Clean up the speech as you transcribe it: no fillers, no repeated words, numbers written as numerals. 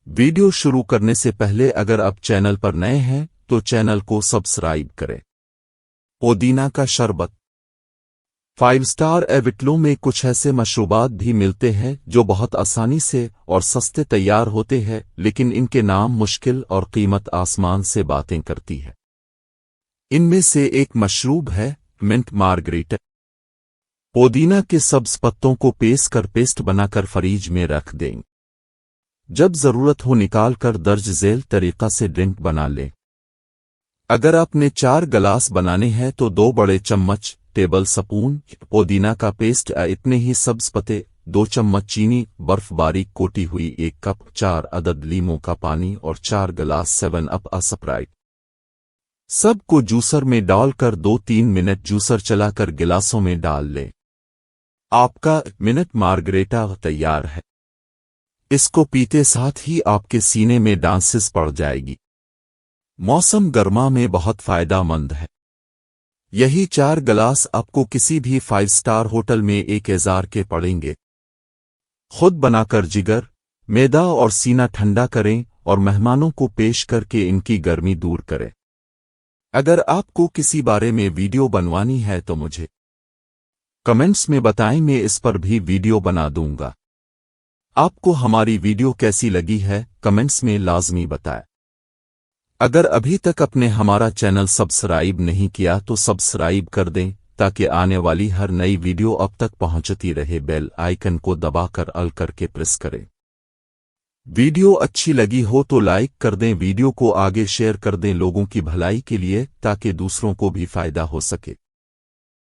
Video शुरू करने से पहले अगर आप चैनल पर नए हैं तो चैनल को सब्सक्राइब करें। पुदीना का शरबत। 5 स्टार एविटलो में कुछ ऐसे मशरूबात भी मिलते हैं जो बहुत आसानी से और सस्ते तैयार होते हैं, लेकिन इनके नाम मुश्किल और कीमत आसमान से बातें करती है। इनमें से एक मशरूब है मिंट मार्गरीटा। पुदीना के सब्ज पत्तों को पेस्ट बनाकर फ्रिज में रख दें। जब जरूरत हो निकाल कर दर्ज झेल तरीका से ड्रिंक बना लें। अगर आपने 4 गिलास बनाने हैं तो 2 बड़े चम्मच टेबल स्पून पुदीना का पेस्ट, इतने ही सब्ज पत्ते, 2 चम्मच चीनी, बर्फ बारीक कोटी हुई 1 कप, 4 अदद लीमों का पानी और 4 गिलास 7 अप स्प्राइट। सब को जूसर में डालकर 2-3 मिनट जूसर चलाकर गिलासों में डाल लें। आपका मिंट मार्गरीटा तैयार है। इसको पीते साथ ही आपके सीने में डांसेस पड़ जाएगी। मौसम गर्मा में बहुत फायदेमंद है। यही 4 गिलास आपको किसी भी 5 स्टार होटल में 1000 के पड़ेंगे। खुद बनाकर जिगर, मैदा और सीना ठंडा करें और मेहमानों को पेश करके इनकी गर्मी दूर करें। अगर आपको किसी बारे में वीडियो बनवानी है तो मुझे कमेंट्स में बताएं, मैं इस पर भी वीडियो बना दूंगा। आपको हमारी वीडियो कैसी लगी है कमेंट्स में लाजमी बताएं। अगर अभी तक आपने हमारा चैनल सब्सक्राइब नहीं किया तो सब्सक्राइब कर दें ताकि आने वाली हर नई वीडियो अब तक पहुंचती रहे। बेल आइकन को दबाकर ऑल करके प्रेस करें। वीडियो अच्छी लगी हो तो लाइक कर दें, वीडियो को आगे शेयर कर दें लोगों की भलाई के लिए ताकि दूसरों को भी फायदा हो सके।